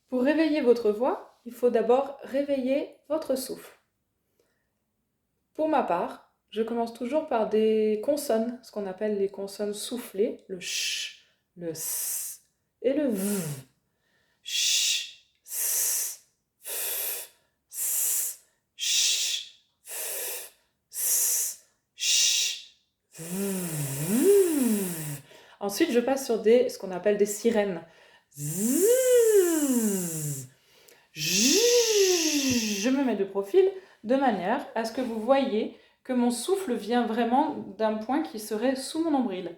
Pour réveiller votre voix, il faut d'abord réveiller votre souffle. Pour ma part, je commence toujours par des consonnes, ce qu'on appelle les consonnes soufflées, le ch, le s et le v. Ch, s, f, s, ch, f, s, ch, v. Ensuite, je passe sur ce qu'on appelle des sirènes. Zzz. Je me mets de profil de manière à ce que vous voyez que mon souffle vient vraiment d'un point qui serait sous mon nombril.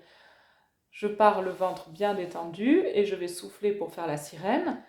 Je pars le ventre bien détendu et je vais souffler pour faire la sirène.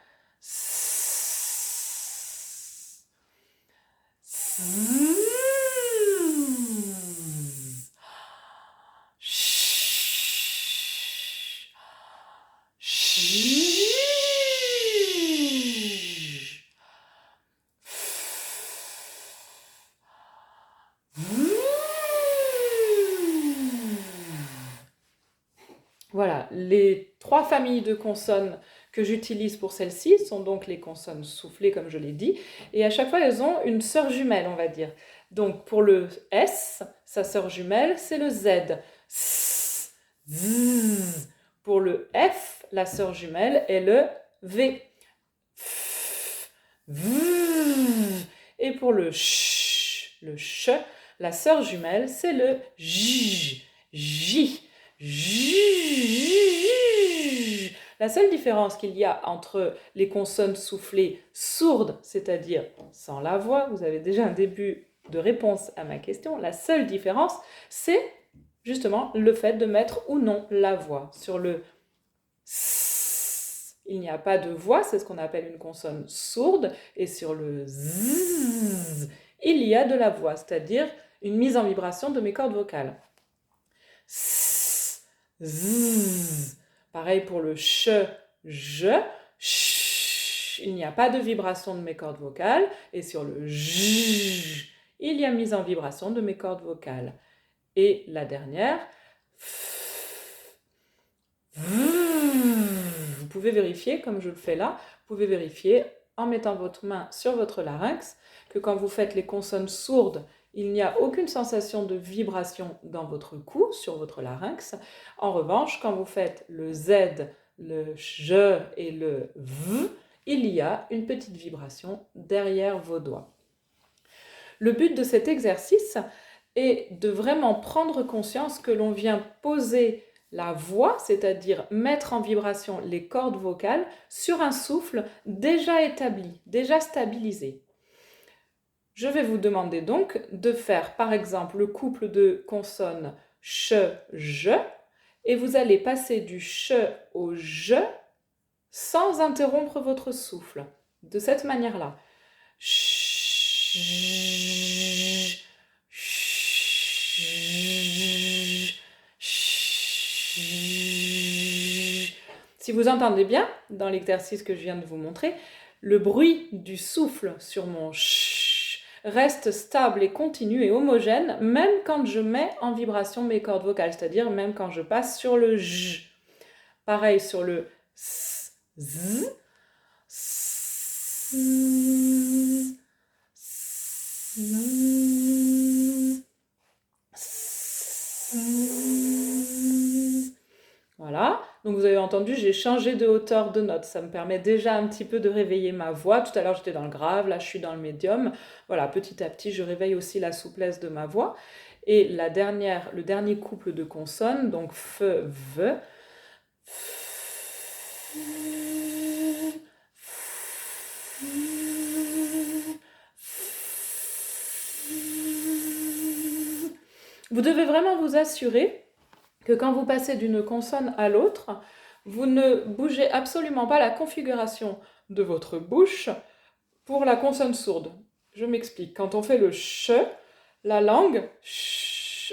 Voilà, les 3 familles de consonnes que j'utilise pour celle-ci sont donc les consonnes soufflées, comme je l'ai dit, et à chaque fois, elles ont une sœur jumelle, on va dire. Donc, pour le S, sa sœur jumelle, c'est le Z. S, Z. Pour le F, la sœur jumelle est le V. F, V. Et pour le ch, la sœur jumelle, c'est le J. J. La seule différence qu'il y a entre les consonnes soufflées sourdes, c'est-à-dire sans la voix, vous avez déjà un début de réponse à ma question, la seule différence, c'est justement le fait de mettre ou non la voix. Sur le S, il n'y a pas de voix, c'est ce qu'on appelle une consonne sourde, et sur le Z, il y a de la voix, c'est-à-dire une mise en vibration de mes cordes vocales. S, Z. Pareil pour le ch, ch, il n'y a pas de vibration de mes cordes vocales, et sur le j, il y a mise en vibration de mes cordes vocales. Et la dernière, f, vous pouvez vérifier, comme je le fais là, vous pouvez vérifier en mettant votre main sur votre larynx que quand vous faites les consonnes sourdes, il n'y a aucune sensation de vibration dans votre cou, sur votre larynx. En revanche, quand vous faites le Z, le je et le v, il y a une petite vibration derrière vos doigts. Le but de cet exercice est de vraiment prendre conscience que l'on vient poser la voix, c'est-à-dire mettre en vibration les cordes vocales, sur un souffle déjà établi, déjà stabilisé. Je vais vous demander donc de faire par exemple le couple de consonnes ch, je, et vous allez passer du ch au je sans interrompre votre souffle. De cette manière-là. Si vous entendez bien, dans l'exercice que je viens de vous montrer, le bruit du souffle sur mon ch reste stable et continu et homogène, même quand je mets en vibration mes cordes vocales, c'est-à-dire même quand je passe sur le j. Pareil sur le s, z, s, s, s. Voilà, donc vous avez entendu, j'ai changé de hauteur de note. Ça me permet déjà un petit peu de réveiller ma voix. Tout à l'heure, j'étais dans le grave, là, je suis dans le médium. Voilà, petit à petit, je réveille aussi la souplesse de ma voix. Et le dernier couple de consonnes, donc f, v, vous devez vraiment vous assurer que quand vous passez d'une consonne à l'autre, vous ne bougez absolument pas la configuration de votre bouche pour la consonne sourde. Je m'explique. Quand on fait le ch, la langue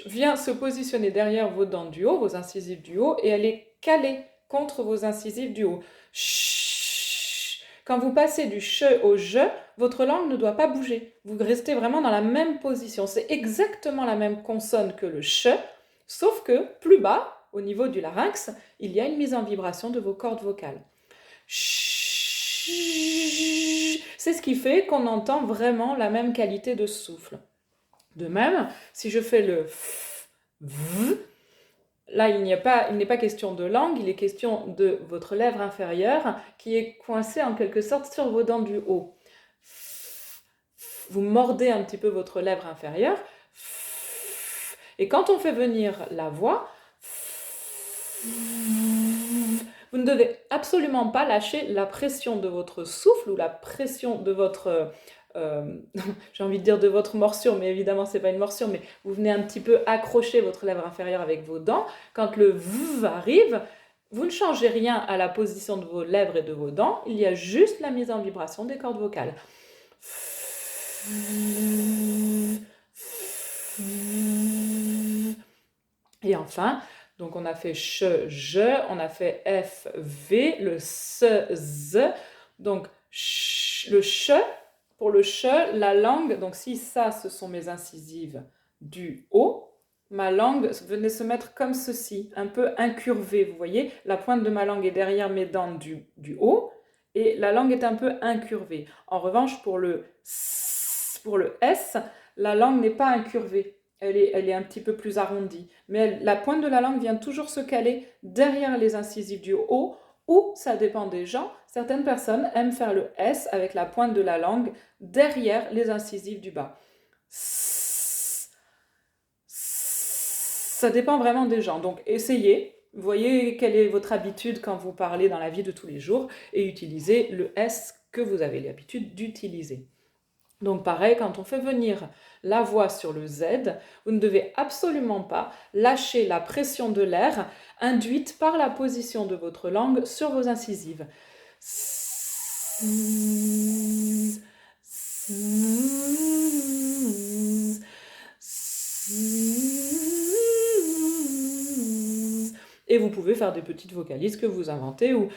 vient se positionner derrière vos dents du haut, vos incisives du haut, et elle est calée contre vos incisives du haut. Quand vous passez du ch au je, votre langue ne doit pas bouger. Vous restez vraiment dans la même position. C'est exactement la même consonne que le ch, sauf que plus bas, au niveau du larynx, il y a une mise en vibration de vos cordes vocales. Ch. C'est ce qui fait qu'on entend vraiment la même qualité de souffle. De même, si je fais le v, là, il n'est pas question de langue, il est question de votre lèvre inférieure qui est coincée en quelque sorte sur vos dents du haut. Vous mordez un petit peu votre lèvre inférieure. Et quand on fait venir la voix, vous ne devez absolument pas lâcher la pression de votre souffle ou la pression de votre, j'ai envie de dire de votre morsure, mais évidemment c'est pas une morsure, mais vous venez un petit peu accrocher votre lèvre inférieure avec vos dents. Quand le v arrive, vous ne changez rien à la position de vos lèvres et de vos dents, il y a juste la mise en vibration des cordes vocales. Et enfin, donc on a fait ch, je, on a fait f, v, le s, z. Donc le ch, pour le ch, la langue, donc si ça ce sont mes incisives du haut, ma langue venait se mettre comme ceci, un peu incurvée, vous voyez, la pointe de ma langue est derrière mes dents du haut, et la langue est un peu incurvée. En revanche, pour le S, la langue n'est pas incurvée. Elle est un petit peu plus arrondie. Mais la pointe de la langue vient toujours se caler derrière les incisives du haut, ou, ça dépend des gens, certaines personnes aiment faire le S avec la pointe de la langue derrière les incisives du bas. Ça dépend vraiment des gens. Donc essayez, voyez quelle est votre habitude quand vous parlez dans la vie de tous les jours et utilisez le S que vous avez l'habitude d'utiliser. Donc pareil, quand on fait venir la voix sur le Z, vous ne devez absolument pas lâcher la pression de l'air induite par la position de votre langue sur vos incisives. Et vous pouvez faire des petites vocalises que vous inventez ou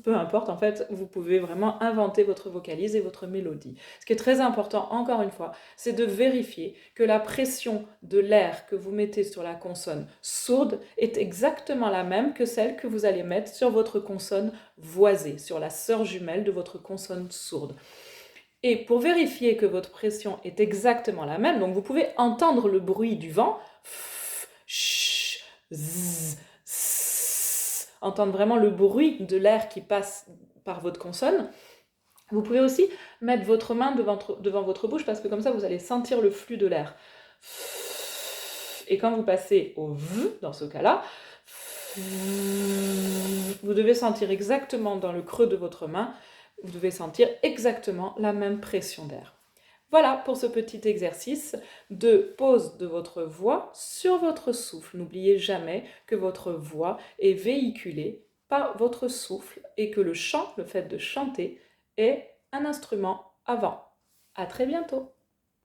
peu importe, en fait, vous pouvez vraiment inventer votre vocalise et votre mélodie. Ce qui est très important, encore une fois, c'est de vérifier que la pression de l'air que vous mettez sur la consonne sourde est exactement la même que celle que vous allez mettre sur votre consonne voisée, sur la sœur jumelle de votre consonne sourde. Et pour vérifier que votre pression est exactement la même, donc vous pouvez entendre le bruit du vent, entendre vraiment le bruit de l'air qui passe par votre consonne. Vous pouvez aussi mettre votre main devant votre bouche parce que comme ça vous allez sentir le flux de l'air. Et quand vous passez au V, dans ce cas-là, vous devez sentir exactement dans le creux de votre main, vous devez sentir exactement la même pression d'air. Voilà pour ce petit exercice de pose de votre voix sur votre souffle. N'oubliez jamais que votre voix est véhiculée par votre souffle et que le chant, le fait de chanter, est un instrument avant. À très bientôt!